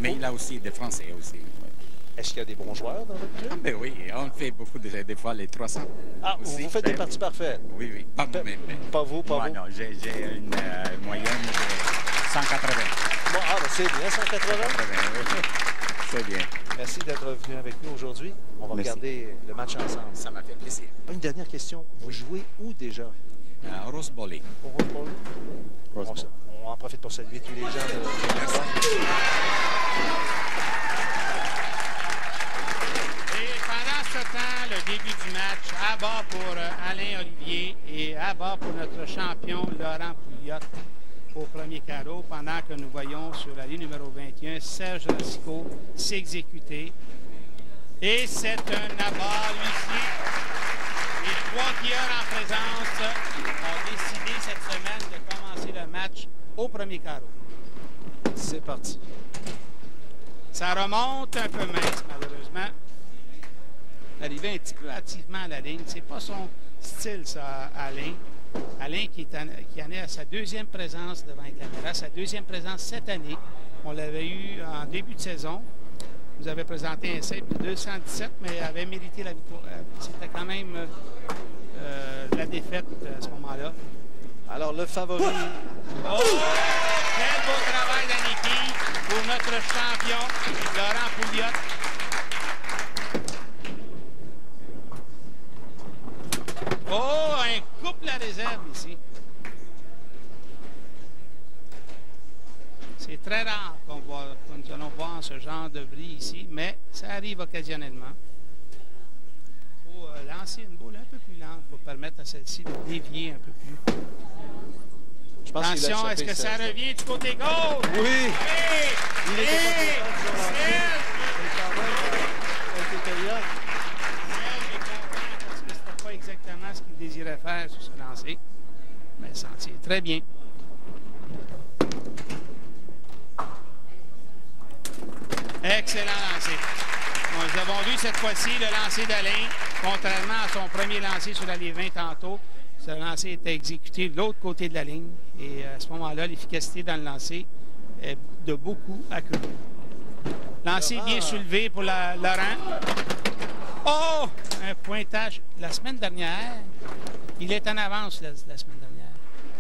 Mais il a aussi des Français aussi. Oui. Est-ce qu'il y a des bons joueurs dans votre club? Mais oui, on fait beaucoup des fois les 300. Ah, aussi. Vous faites des parties parfaites? Oui, oui. Pas moi-même. Pas vous, pas moi, vous? Non, j'ai une moyenne de 180. Bon, ah, ben c'est bien, 180? 180, oui. C'est bien. Merci d'être venu avec nous aujourd'hui. On va regarder le match ensemble. Ça m'a fait plaisir. Une dernière question. Vous jouez où déjà? Rose Bowl. Au Rose Bowl? On en profite pour saluer tous les gens de Merci. Et pendant ce temps, le début du match, à bas pour Alain Olivier et à bas pour notre champion Laurent Pouliot au premier carreau, pendant que nous voyons sur la ligne numéro 21 Serge Racicot s'exécuter. Et c'est un abat, lui-ci. Les 3 skieurs en présence ont décidé cette semaine de commencer le match au premier carreau. C'est parti. Ça remonte un peu mince, malheureusement. Arrivé un petit peu hâtivement à la ligne. C'est pas son style, ça, Alain. Alain qui en est à sa 2e présence devant les caméras, sa 2e présence cette année. On l'avait eu en début de saison. Vous avez présenté un save de 217, mais avait mérité la victoire. C'était quand même la défaite à ce moment-là. Alors, le favori... Oh! Quel beau travail d'Aniki pour notre champion, Laurent Pouliot. Oh, un couple à réserve ici. C'est très rare que nous allons voir ce genre de bris ici, mais ça arrive occasionnellement. Il faut lancer une boule un peu plus lente pour permettre à celle-ci de dévier un peu plus. Attention, est-ce que ça revient du côté gauche? Oui! Oui! Il était c'était pas exactement ce qu'il désirait faire sur ce lancer, mais il s'en tire très bien. Excellent lancer. Nous avons vu cette fois-ci le lancer d'Alain, contrairement à son premier lancer sur la ligne 20 tantôt. Ce lancer était exécuté de l'autre côté de la ligne et à ce moment-là, l'efficacité dans le lancer est de beaucoup accrue. Lancer bien soulevé pour Laurent. Oh! Un pointage. La semaine dernière, il est en avance la semaine dernière.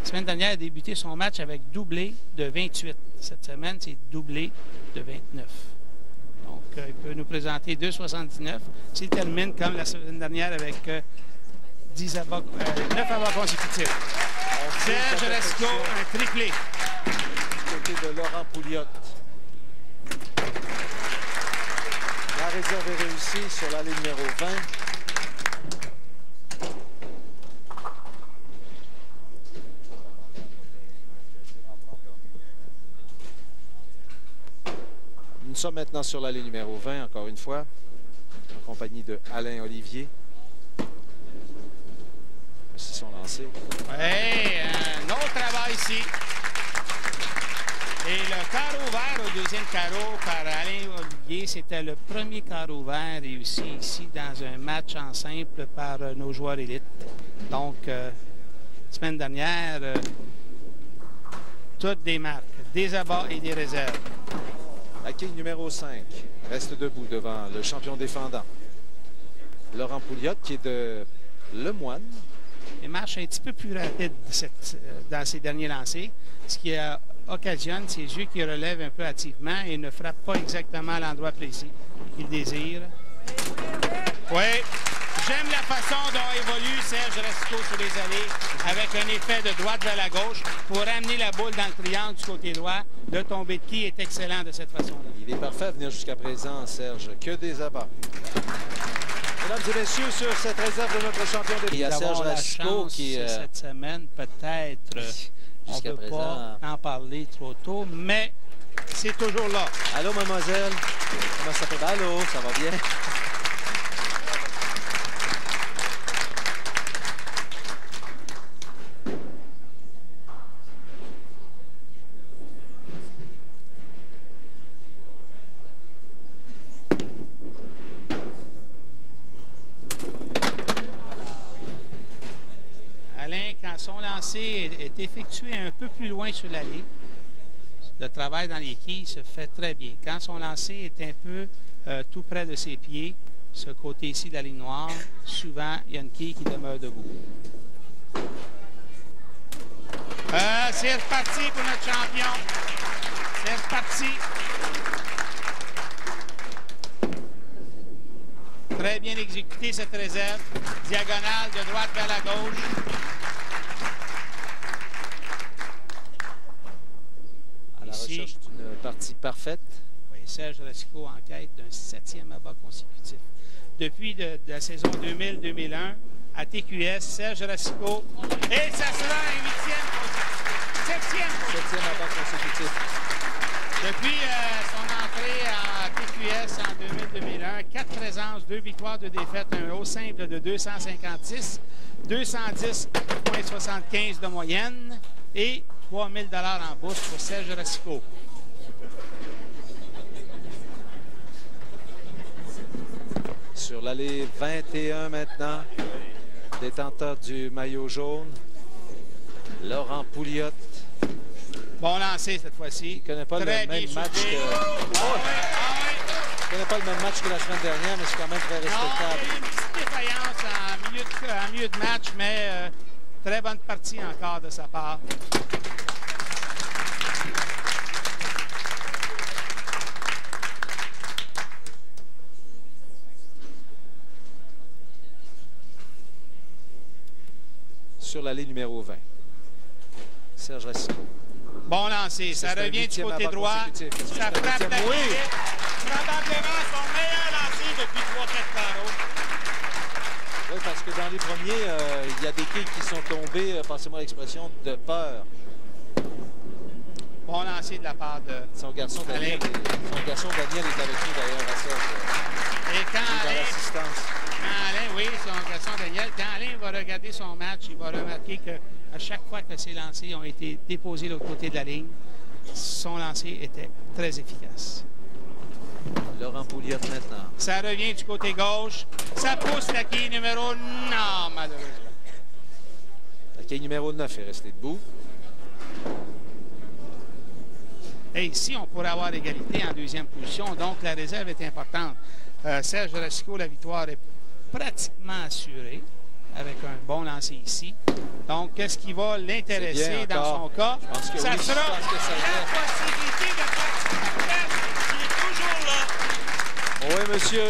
La semaine dernière, il a débuté son match avec doublé de 28. Cette semaine, c'est doublé de 29. Donc, il peut nous présenter 2,79. S'il termine comme la semaine dernière avec 9 abats consécutifs. Serge Racicot, un triplé. Du côté de Laurent Pouliot. La réserve est réussie sur la ligne numéro 20. Nous sommes maintenant sur la ligne numéro 20, encore une fois, en compagnie de Alain Olivier. Voici son lancer. Oui, un autre travail ici. Et le carreau ouvert au 2e carreau par Alain Olivier, c'était le premier carreau ouvert réussi ici dans un match en simple par nos joueurs élites. Donc, semaine dernière, toutes des marques, des abats et des réserves. La quille numéro 5 reste debout devant le champion défendant. Laurent Pouliot, qui est de Lemoine. Il marche un petit peu plus rapide dans ses derniers lancers, ce qui occasionne ses yeux qui relèvent un peu hâtivement et ne frappent pas exactement à l'endroit précis qu'il désire. Oui, j'aime la façon dont évolue Serge Racicot sur les allées avec un effet de droite vers la gauche pour amener la boule dans le triangle du côté droit. Le tombé de quille est excellent de cette façon-là. Il est parfait à venir jusqu'à présent, Serge. Que des abats. Mesdames et messieurs, sur cette réserve de notre champion de... Il y a Serge Racicot qui... Cette semaine, peut-être, on ne peut pas en parler trop tôt, mais c'est toujours là. Allô, mademoiselle. Comment ça fait? Allô, ça va bien? Alain, quand son lancer est effectué un peu plus loin sur la ligne, le travail dans les quilles se fait très bien. Quand son lancer est un peu tout près de ses pieds, ce côté ici de la ligne noire, souvent, il y a une quille qui demeure debout. C'est reparti pour notre champion. C'est reparti. Très bien exécuté cette réserve. Diagonale de droite vers la gauche. À la recherche d'une partie parfaite. Oui, Serge Racicot en quête d'un 7e abat consécutif. Depuis la saison 2000-2001, à TQS, Serge Racicot, et ça sera un 7e abat consécutif. Depuis son entrée à TQS en 2000-2001, 4 présences, 2 victoires, 2 défaites, un haut simple de 256, 210,75 de moyenne et 3 000 $ en bourse pour Serge Racicot. Sur l'allée 21 maintenant, détenteur du maillot jaune, Laurent Pouliot. Bon lancer cette fois-ci. Il ne connaît pas le même match que... Il connaît pas le même match que la semaine dernière, mais c'est quand même très respectable. Non, il y a une petite défaillance en milieu de match, mais très bonne partie encore de sa part. Sur l'allée numéro 20, Serge Racicot. Bon lancer, ça revient du côté droit. Ça frappe la clé. Probablement son meilleur lancer depuis 3-4 carreaux. Oui, parce que dans les premiers, il y a des quilles qui sont tombées, passez-moi l'expression, de peur. Bon lancer de la part de son garçon Daniel. Son garçon Daniel est avec nous d'ailleurs à Serge. Et quand Alain, oui, son garçon Daniel, quand Alain va regarder son match, il va remarquer que à chaque fois que ses lancers ont été déposés de l'autre côté de la ligne, son lancer était très efficace. Laurent Pouliot maintenant. Ça revient du côté gauche. Ça pousse la quille numéro... Non, malheureusement. La quille numéro 9 est restée debout. Et ici, on pourrait avoir égalité en deuxième position, donc la réserve est importante. Serge Racicot, la victoire est pratiquement assurée avec un bon lancer ici. Donc, qu'est-ce qui va l'intéresser dans son cas? Ça sera la possibilité de participer. Il est toujours là. Oui, monsieur.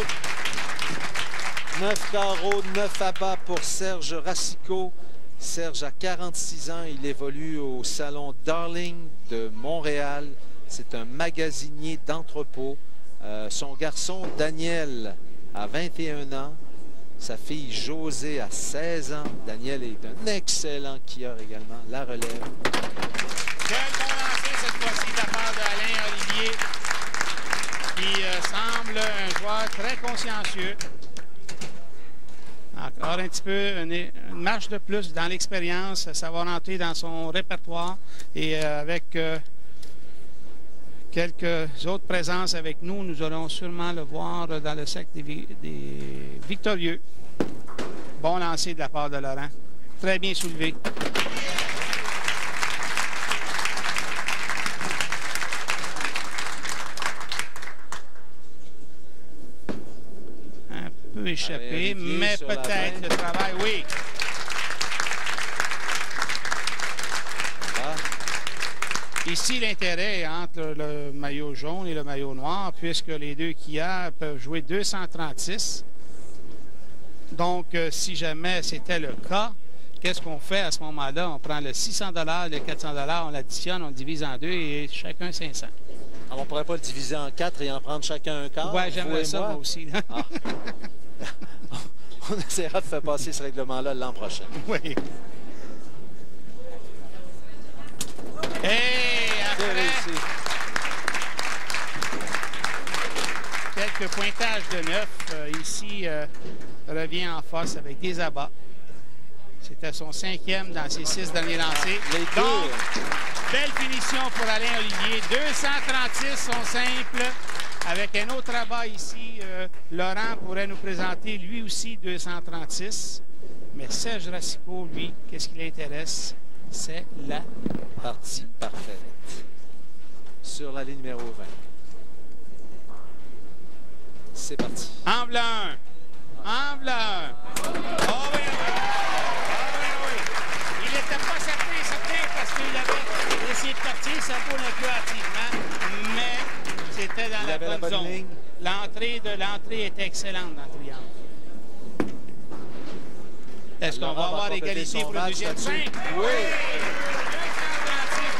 9 carreaux, 9 abats pour Serge Racicot. Serge a 46 ans. Il évolue au salon Darling de Montréal. C'est un magasinier d'entrepôt. Son garçon Daniel a 21 ans. Sa fille Josée a 16 ans. Daniel est un excellent skieur également. La relève. Quel bon lancer cette fois-ci de la part d'Alain Olivier, qui semble un joueur très consciencieux. Encore un petit peu une marche de plus dans l'expérience. Ça va rentrer dans son répertoire. Et avec quelques autres présences avec nous, nous allons sûrement le voir dans le cercle des victorieux. Bon lancer de la part de Laurent. Très bien soulevé. Un peu échappé, mais peut-être le travail, oui. Ici, l'intérêt entre le maillot jaune et le maillot noir, puisque les deux skieurs peuvent jouer 236. Donc, si jamais c'était le cas, qu'est-ce qu'on fait à ce moment-là? On prend le 600 $, le 400 $, on l'additionne, on le divise en deux et chacun 500. Alors, on ne pourrait pas le diviser en 4 et en prendre chacun un quart? Oui, j'aimerais ça, moi aussi. Ah. On essaiera de faire passer ce règlement-là l'an prochain. Oui. Et après, quelques pointages de neuf. Ici, revient en force avec des abats. C'était son 5e dans ses 6 derniers lancers. Donc, belle finition pour Alain Olivier. 236 sont simples. Avec un autre abat ici, Laurent pourrait nous présenter lui aussi 236. Mais Serge Racicot, lui, qu'est-ce qui l'intéresse? C'est la partie parfaite. sur la ligne numéro 20. C'est parti. En blanc. En blanc. Oh oui, il n'était pas certain parce qu'il avait essayé de partir sa poule un peu hâtivement, mais c'était dans la bonne zone. L'entrée était excellente dans le triangle. Est-ce qu'on va avoir égalité pour le deuxième 5? Oui.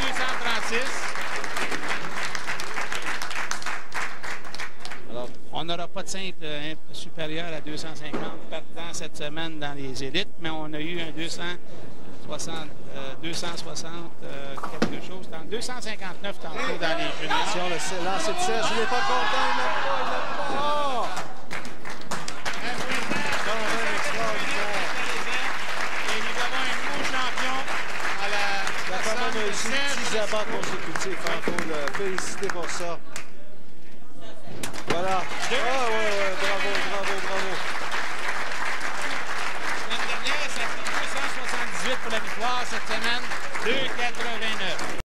236. Alors, on n'aura pas de simple supérieur à 250 perdants cette semaine dans les élites, mais on a eu un 260 quelque chose, 259 tantôt dans les juniors. attention, le lancer de Serge, il n'est pas content, il n'a pas. Et nous avons un nouveau champion à la Il a quand même réussi 10 abats consécutifs. Il faut le féliciter pour ça. Voilà. Bravo. L'année dernière, ça fait 278 pour la victoire. Cette semaine, 2,89.